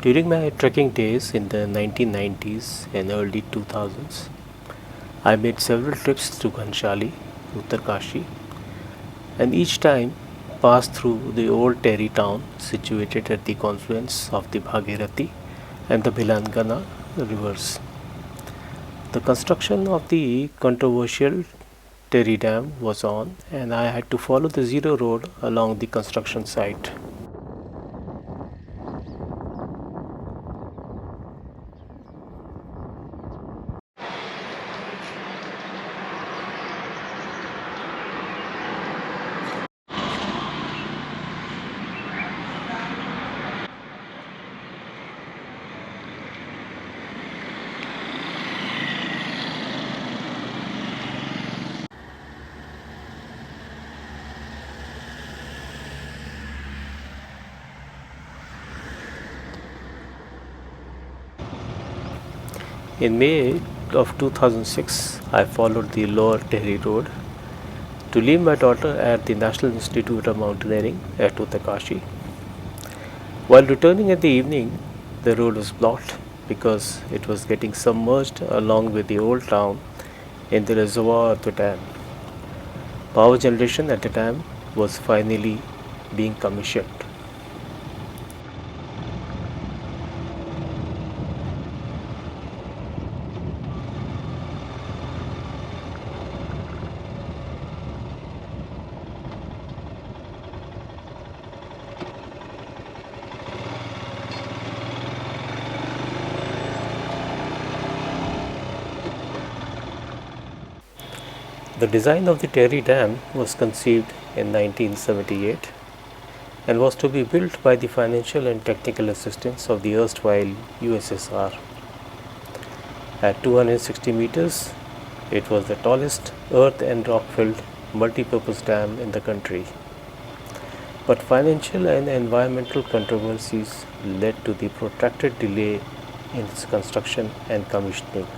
During my trekking days in the 1990s and early 2000s, I made several trips to Ghanshali, Uttarkashi, and each time passed through the Old Tehri town situated at the confluence of the Bhagirathi and the Bilangana rivers. The construction of the controversial Tehri Dam was on, and I had to follow the zero road along the construction site. In May of 2006, I followed the Lower Tehri Road to leave my daughter at the National Institute of Mountaineering at Uttarkashi. While returning in the evening, the road was blocked because it was getting submerged along with the old town in the reservoir of the dam. Power generation at the dam was finally being commissioned. The design of the Tehri Dam was conceived in 1978 and was to be built by the financial and technical assistance of the erstwhile USSR. At 260 meters, it was the tallest earth and rock filled multi-purpose dam in the country. But financial and environmental controversies led to the protracted delay in its construction and commissioning.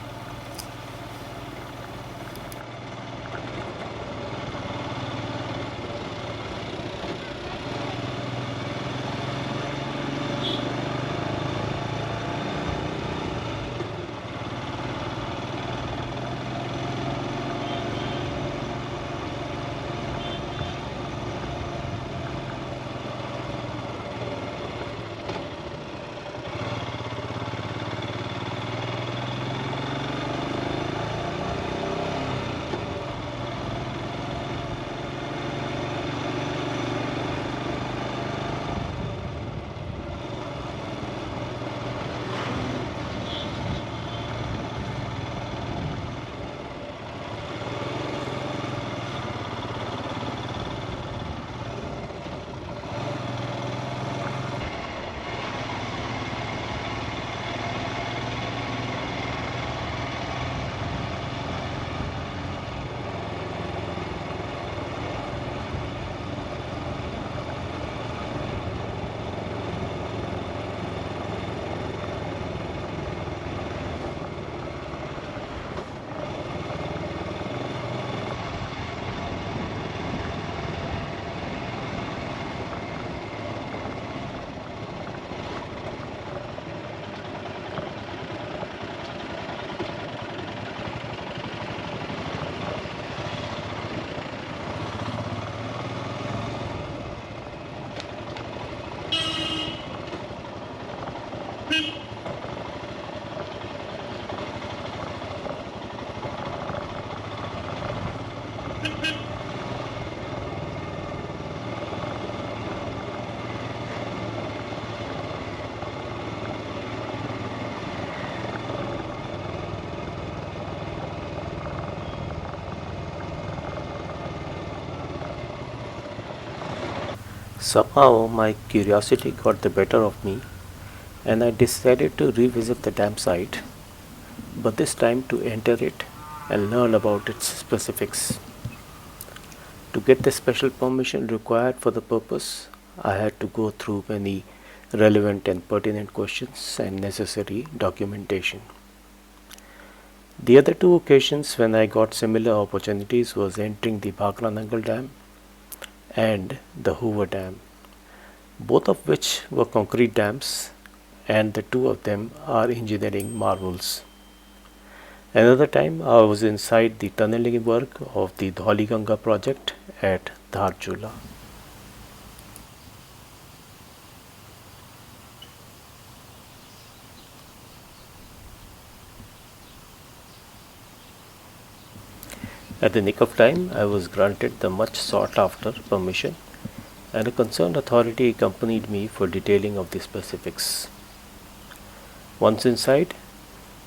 Somehow my curiosity got the better of me and I decided to revisit the dam site, but this time to enter it and learn about its specifics. To get the special permission required for the purpose, I had to go through many relevant and pertinent questions and necessary documentation. The other two occasions when I got similar opportunities was entering the Bhakranangal Dam and the Hoover Dam, both of which were concrete dams and the two of them are engineering marvels. Another time I was inside the tunneling work of the Dhauliganga project at Dharchula. At the nick of time, I was granted the much sought after permission, and a concerned authority accompanied me for detailing of the specifics. Once inside,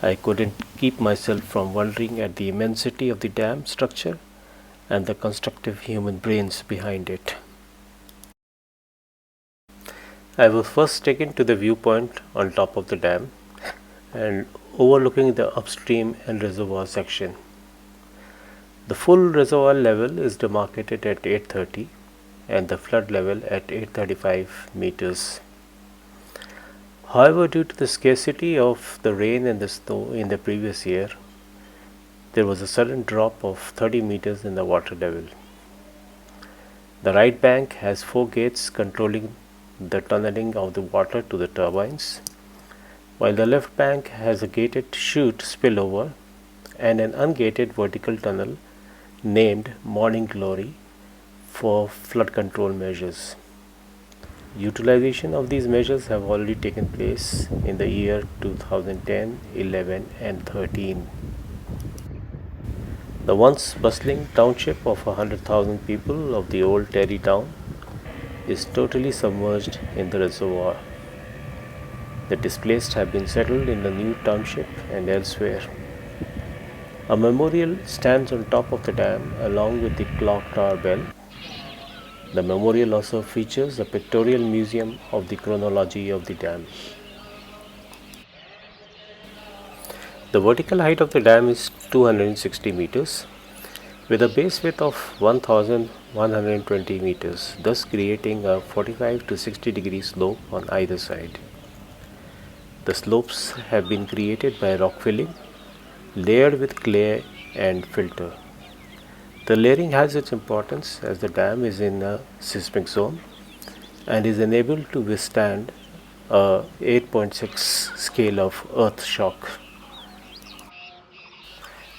I couldn't keep myself from wondering at the immensity of the dam structure and the constructive human brains behind it. I was first taken to the viewpoint on top of the dam and overlooking the upstream and reservoir section. The full reservoir level is demarcated at 830 and the flood level at 835 meters. However, due to the scarcity of the rain and the snow in the previous year, there was a sudden drop of 30 meters in the water level. The right bank has 4 gates controlling the tunneling of the water to the turbines, while the left bank has a gated chute spillover and an ungated vertical tunnel named Morning Glory for flood control measures. Utilization of these measures have already taken place in the year 2010, 11 and 13. The once bustling township of 100,000 people of the Old Tehri town is totally submerged in the reservoir. The displaced have been settled in the new township and elsewhere. A memorial stands on top of the dam along with the clock tower bell. The memorial also features a pictorial museum of the chronology of the dam. The vertical height of the dam is 260 meters with a base width of 1120 meters, thus creating a 45 to 60 degree slope on either side. The slopes have been created by rock filling, layered with clay and filter. The layering has its importance as the dam is in a seismic zone and is enabled to withstand a 8.6 scale of earth shock.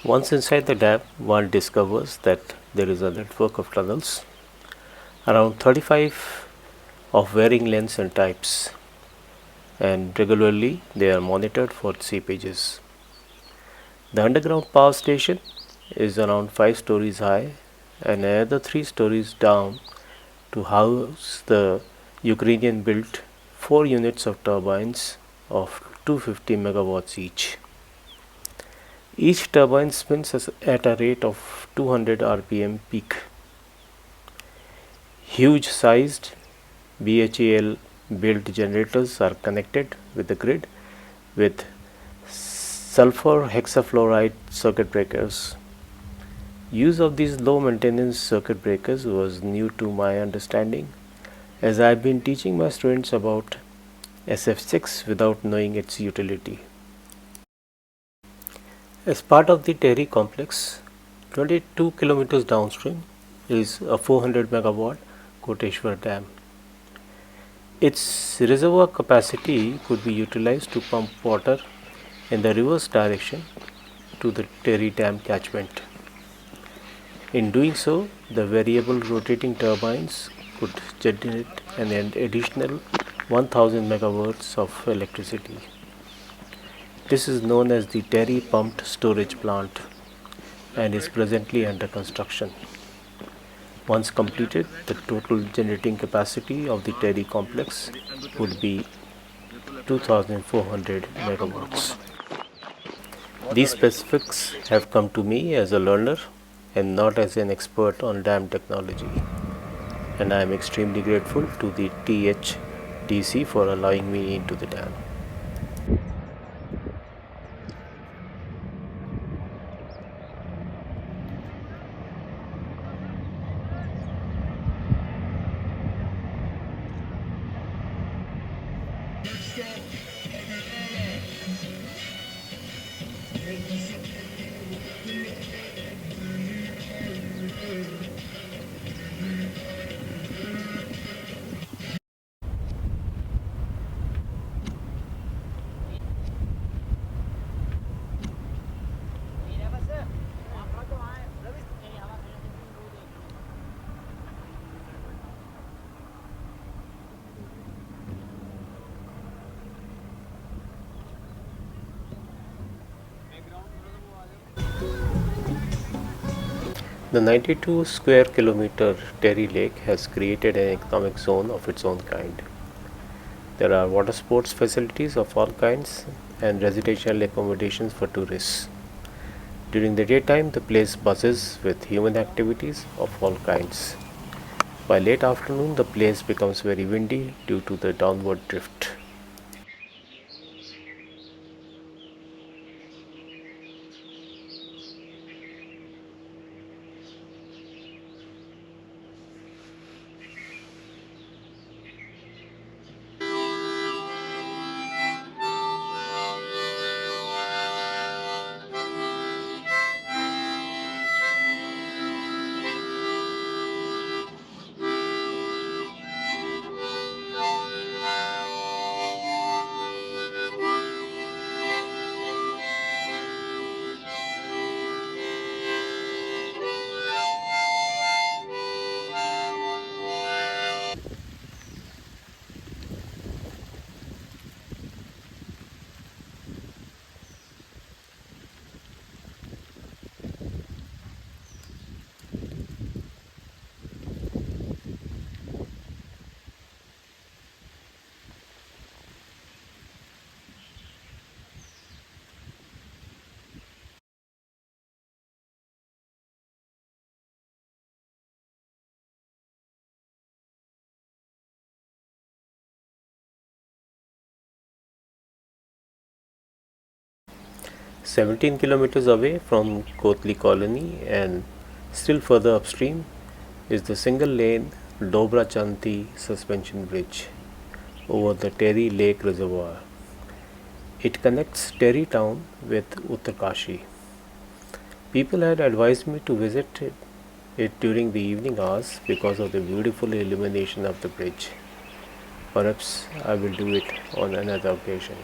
Once inside the dam, one discovers that there is a network of tunnels, around 35 of varying lengths and types, and regularly they are monitored for seepages. The underground power station is around 5 stories high and another 3 stories down to house the Ukrainian built 4 units of turbines of 250 megawatts each. Each turbine spins at a rate of 200 rpm peak. Huge sized BHEL built generators are connected with the grid with sulfur hexafluoride circuit breakers. Use of these low maintenance circuit breakers was new to my understanding, as I have been teaching my students about SF6 without knowing its utility. As part of the Tehri complex, 22 kilometers downstream is a 400 megawatt Koteshwar Dam. Its reservoir capacity could be utilized to pump water in the reverse direction to the Tehri Dam catchment. In doing so, the variable rotating turbines could generate an additional 1000 megawatts of electricity. This is known as the Tehri Pumped Storage Plant and is presently under construction. Once completed, the total generating capacity of the Tehri complex would be 2400 megawatts. These specifics have come to me as a learner and not as an expert on dam technology, and I am extremely grateful to the THDC for allowing me into the dam. The 92 square kilometer Tehri Lake has created an economic zone of its own kind. There are water sports facilities of all kinds and residential accommodations for tourists. During the daytime, the place buzzes with human activities of all kinds. By late afternoon, the place becomes very windy due to the downward drift. 17 kilometers away from Kotli colony and still further upstream is the single lane Dobra Chanti suspension bridge over the Tehri Lake reservoir. It connects Tehri town with Uttarkashi. People had advised me to visit it during the evening hours because of the beautiful illumination of the bridge. Perhaps I will do it on another occasion.